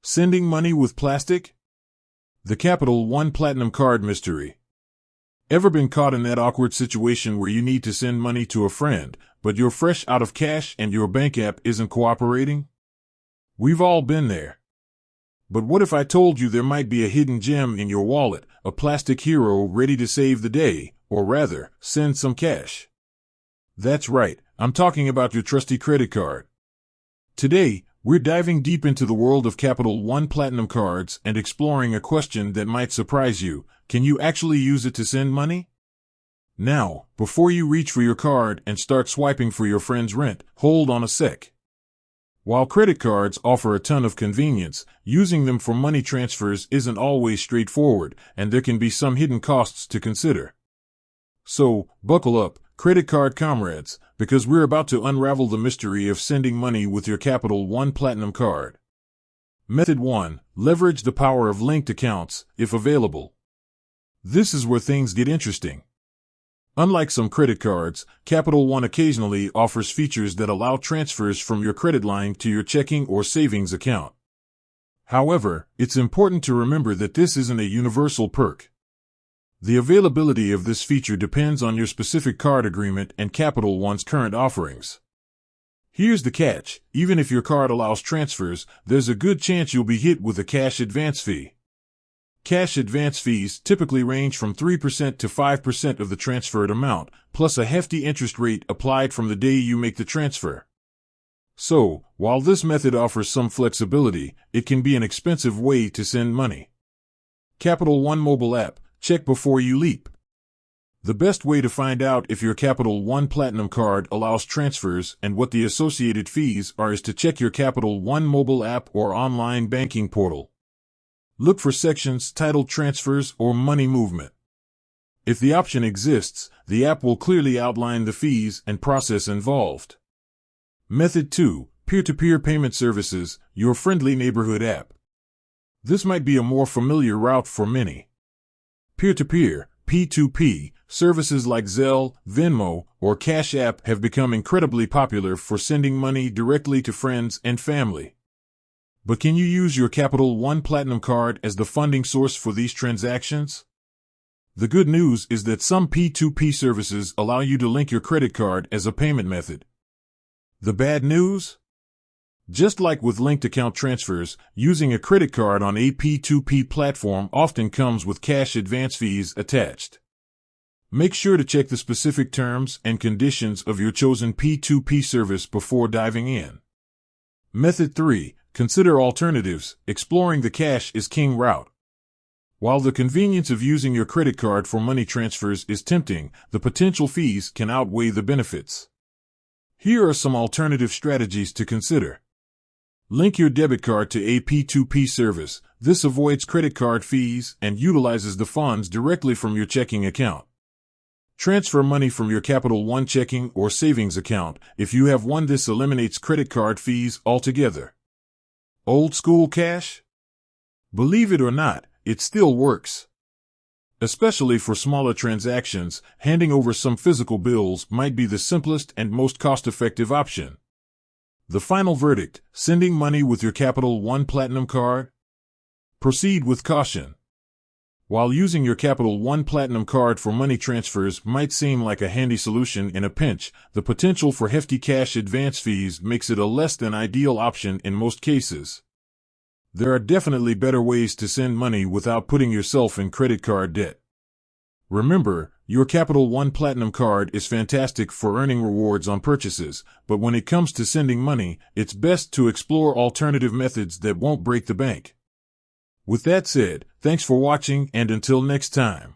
Sending money with plastic? The Capital One Platinum Card mystery. Ever been caught in that awkward situation where you need to send money to a friend, but you're fresh out of cash and your bank app isn't cooperating? We've all been there. But what if I told you there might be a hidden gem in your wallet, a plastic hero ready to save the day, or rather, send some cash? That's right, I'm talking about your trusty credit card. Today, we're diving deep into the world of Capital One Platinum cards and exploring a question that might surprise you. Can you actually use it to send money? Now, before you reach for your card and start swiping for your friend's rent, hold on a sec. While credit cards offer a ton of convenience, using them for money transfers isn't always straightforward, and there can be some hidden costs to consider. So, buckle up, credit card comrades, because we're about to unravel the mystery of sending money with your Capital One Platinum card. Method 1. Leverage the power of linked accounts, if available. This is where things get interesting. Unlike some credit cards, Capital One occasionally offers features that allow transfers from your credit line to your checking or savings account. However, it's important to remember that this isn't a universal perk. The availability of this feature depends on your specific card agreement and Capital One's current offerings. Here's the catch: even if your card allows transfers, there's a good chance you'll be hit with a cash advance fee. Cash advance fees typically range from 3% to 5% of the transferred amount, plus a hefty interest rate applied from the day you make the transfer. So, while this method offers some flexibility, it can be an expensive way to send money. Capital One mobile app. Check before you leap. The best way to find out if your Capital One Platinum card allows transfers and what the associated fees are is to check your Capital One mobile app or online banking portal. Look for sections titled Transfers or Money Movement. If the option exists, the app will clearly outline the fees and process involved. Method 2. Peer-to-peer payment services, your friendly neighborhood app. This might be a more familiar route for many. Peer-to-peer, P2P, services like Zelle, Venmo, or Cash App have become incredibly popular for sending money directly to friends and family. But can you use your Capital One Platinum card as the funding source for these transactions? The good news is that some P2P services allow you to link your credit card as a payment method. The bad news? Just like with linked account transfers, using a credit card on a P2P platform often comes with cash advance fees attached. Make sure to check the specific terms and conditions of your chosen P2P service before diving in. Method 3. Consider alternatives. Exploring the cash is king route. While the convenience of using your credit card for money transfers is tempting, the potential fees can outweigh the benefits. Here are some alternative strategies to consider. Link your debit card to a P2P service. This avoids credit card fees and utilizes the funds directly from your checking account. Transfer money from your Capital One checking or savings account. If you have one, this eliminates credit card fees altogether. Old school cash? Believe it or not, it still works. Especially for smaller transactions, handing over some physical bills might be the simplest and most cost-effective option. The final verdict: sending money with your Capital One Platinum card? Proceed with caution. While using your Capital One Platinum card for money transfers might seem like a handy solution in a pinch, the potential for hefty cash advance fees makes it a less than ideal option in most cases. There are definitely better ways to send money without putting yourself in credit card debt. Remember, your Capital One Platinum card is fantastic for earning rewards on purchases, but when it comes to sending money, it's best to explore alternative methods that won't break the bank. With that said, thanks for watching, and until next time.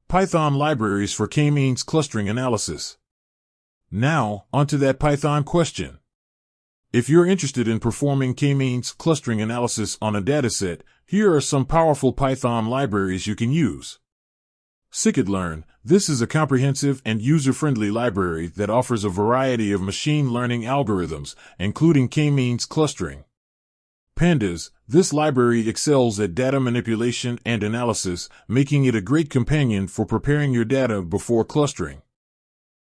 Python libraries for k-means clustering analysis. Now, onto that Python question. If you're interested in performing k-means clustering analysis on a dataset, here are some powerful Python libraries you can use. Scikit-learn. This is a comprehensive and user-friendly library that offers a variety of machine learning algorithms, including k-means clustering. Pandas. This library excels at data manipulation and analysis, making it a great companion for preparing your data before clustering.